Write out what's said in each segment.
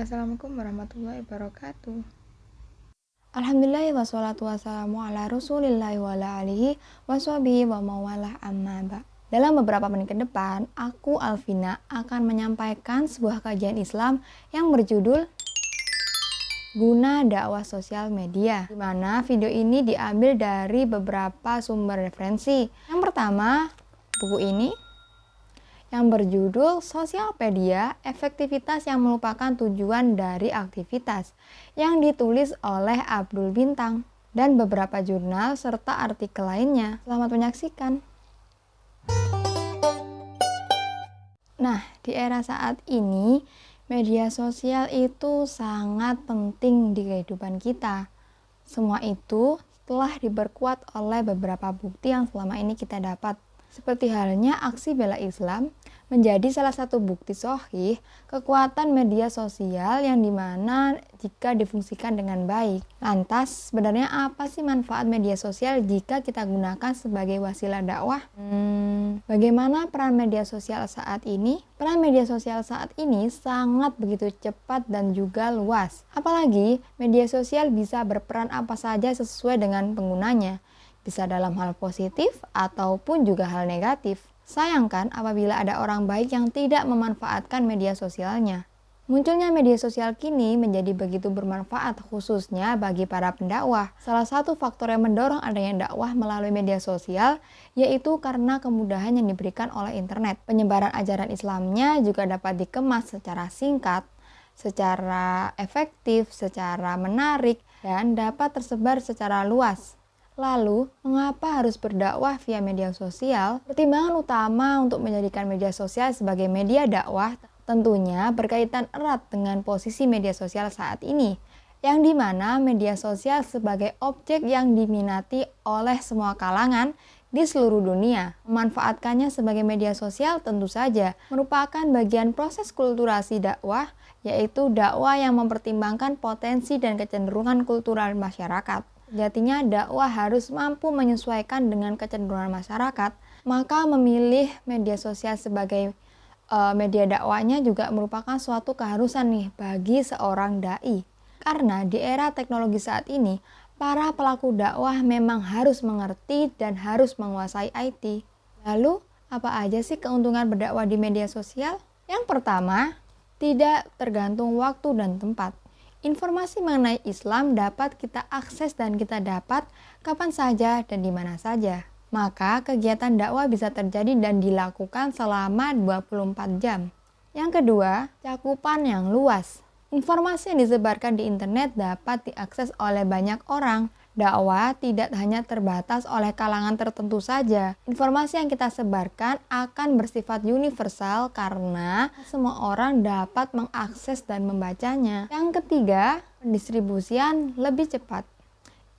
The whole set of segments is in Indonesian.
Assalamualaikum warahmatullahi wabarakatuh. Alhamdulillah wassalatu wassalamu ala rasulillahi wa ala alihi waswabihi wa mawalah amma ba'. Dalam beberapa menit ke depan, aku Alvina akan menyampaikan sebuah kajian Islam yang berjudul Guna Dakwah Sosial Media, di mana video ini diambil dari beberapa sumber referensi. Yang pertama, buku ini yang berjudul Sosialpedia, Efektivitas yang Melupakan Tujuan dari Aktivitas, yang ditulis oleh Abdul Bintang dan beberapa jurnal serta artikel lainnya. Selamat menyaksikan. Nah, di era saat ini, media sosial itu sangat penting di kehidupan kita. Semua itu telah diperkuat oleh beberapa bukti yang selama ini kita dapat. Seperti halnya aksi bela Islam menjadi salah satu bukti sahih kekuatan media sosial yang dimana jika difungsikan dengan baik. Lantas, sebenarnya apa sih manfaat media sosial jika kita gunakan sebagai wasilah dakwah? Bagaimana peran media sosial saat ini? Peran media sosial saat ini sangat begitu cepat dan juga luas. Apalagi, media sosial bisa berperan apa saja sesuai dengan penggunanya. Bisa dalam hal positif ataupun juga hal negatif. Sayangkan apabila ada orang baik yang tidak memanfaatkan media sosialnya. Munculnya media sosial kini menjadi begitu bermanfaat khususnya bagi para pendakwah. Salah satu faktor yang mendorong adanya dakwah melalui media sosial yaitu karena kemudahan yang diberikan oleh internet. Penyebaran ajaran Islamnya juga dapat dikemas secara singkat, secara efektif, secara menarik, dan dapat tersebar secara luas. Lalu, mengapa harus berdakwah via media sosial? Pertimbangan utama untuk menjadikan media sosial sebagai media dakwah tentunya berkaitan erat dengan posisi media sosial saat ini, yang dimana media sosial sebagai objek yang diminati oleh semua kalangan di seluruh dunia. Memanfaatkannya sebagai media sosial tentu saja merupakan bagian proses kulturasi dakwah, yaitu dakwah yang mempertimbangkan potensi dan kecenderungan kultural masyarakat. Sejatinya dakwah harus mampu menyesuaikan dengan kecenderungan masyarakat, maka memilih media sosial sebagai media dakwahnya juga merupakan suatu keharusan nih bagi seorang dai. Karena di era teknologi saat ini, para pelaku dakwah memang harus mengerti dan harus menguasai IT. Lalu, apa aja sih keuntungan berdakwah di media sosial? Yang pertama, tidak tergantung waktu dan tempat. Informasi mengenai Islam dapat kita akses dan kita dapat kapan saja dan di mana saja. Maka kegiatan dakwah bisa terjadi dan dilakukan selama 24 jam. Yang kedua, cakupan yang luas. Informasi yang disebarkan di internet dapat diakses oleh banyak orang. Dakwah tidak hanya terbatas oleh kalangan tertentu saja. Informasi yang kita sebarkan akan bersifat universal karena semua orang dapat mengakses dan membacanya. Yang ketiga, pendistribusian lebih cepat.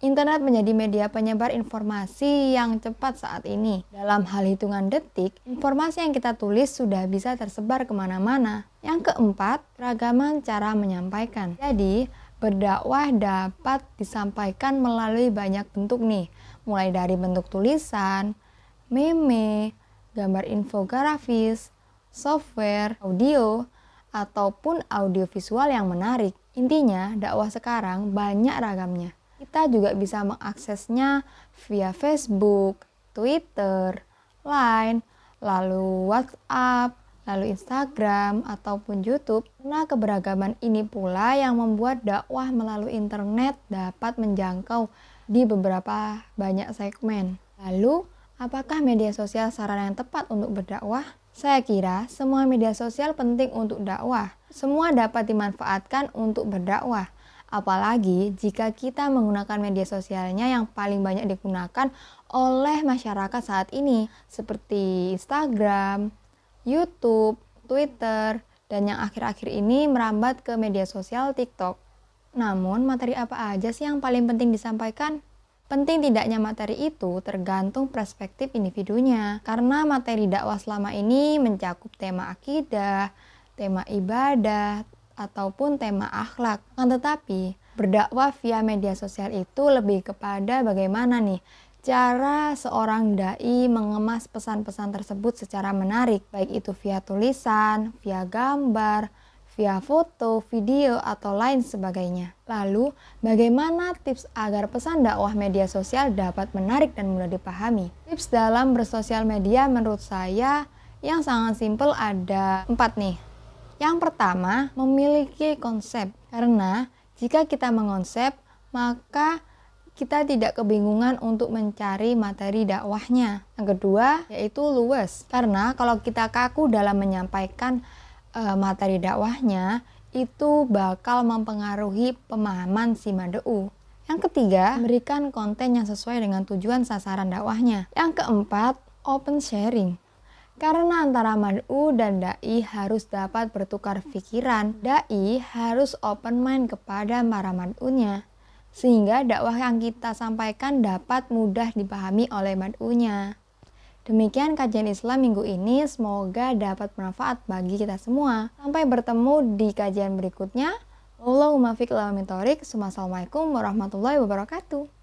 Internet menjadi media penyebar informasi yang cepat saat ini. Dalam hal hitungan detik, informasi yang kita tulis sudah bisa tersebar kemana-mana. Yang keempat, keragaman cara menyampaikan. Jadi, berdakwah dapat disampaikan melalui banyak bentuk nih, mulai dari bentuk tulisan, meme, gambar infografis, software, audio, ataupun audiovisual yang menarik. Intinya, dakwah sekarang banyak ragamnya. Kita juga bisa mengaksesnya via Facebook, Twitter, Line, lalu WhatsApp, lalu Instagram, ataupun YouTube. Nah, keberagaman ini pula yang membuat dakwah melalui internet dapat menjangkau di beberapa banyak segmen. Lalu, apakah media sosial sarana yang tepat untuk berdakwah? Saya kira semua media sosial penting untuk dakwah. Semua dapat dimanfaatkan untuk berdakwah. Apalagi jika kita menggunakan media sosialnya yang paling banyak digunakan oleh masyarakat saat ini, seperti Instagram, YouTube, Twitter, dan yang akhir-akhir ini merambat ke media sosial TikTok. Namun, materi apa aja sih yang paling penting disampaikan? Penting tidaknya materi itu tergantung perspektif individunya. Karena materi dakwah selama ini mencakup tema akidah, tema ibadah, ataupun tema akhlak. Tetapi, berdakwah via media sosial itu lebih kepada bagaimana nih cara seorang dai mengemas pesan-pesan tersebut secara menarik, baik itu via tulisan, via gambar, via foto, video, atau lain sebagainya. Lalu, bagaimana tips agar pesan dakwah media sosial dapat menarik dan mudah dipahami? Tips dalam bersosial media menurut saya yang sangat simpel ada 4 nih. Yang pertama, memiliki konsep. Karena jika kita mengonsep, maka kita tidak kebingungan untuk mencari materi dakwahnya. Yang kedua, yaitu luwes. Karena kalau kita kaku dalam menyampaikan materi dakwahnya, itu bakal mempengaruhi pemahaman si mad'u. Yang ketiga, memberikan konten yang sesuai dengan tujuan sasaran dakwahnya. Yang keempat, open sharing. Karena antara mad'u dan da'i harus dapat bertukar pikiran, da'i harus open mind kepada para mad'unya, sehingga dakwah yang kita sampaikan dapat mudah dipahami oleh mad'unya. Demikian kajian Islam minggu ini, semoga dapat bermanfaat bagi kita semua. Sampai bertemu di kajian berikutnya. Wallahumma fiq wa min thoriq. Assalamualaikum warahmatullahi wabarakatuh.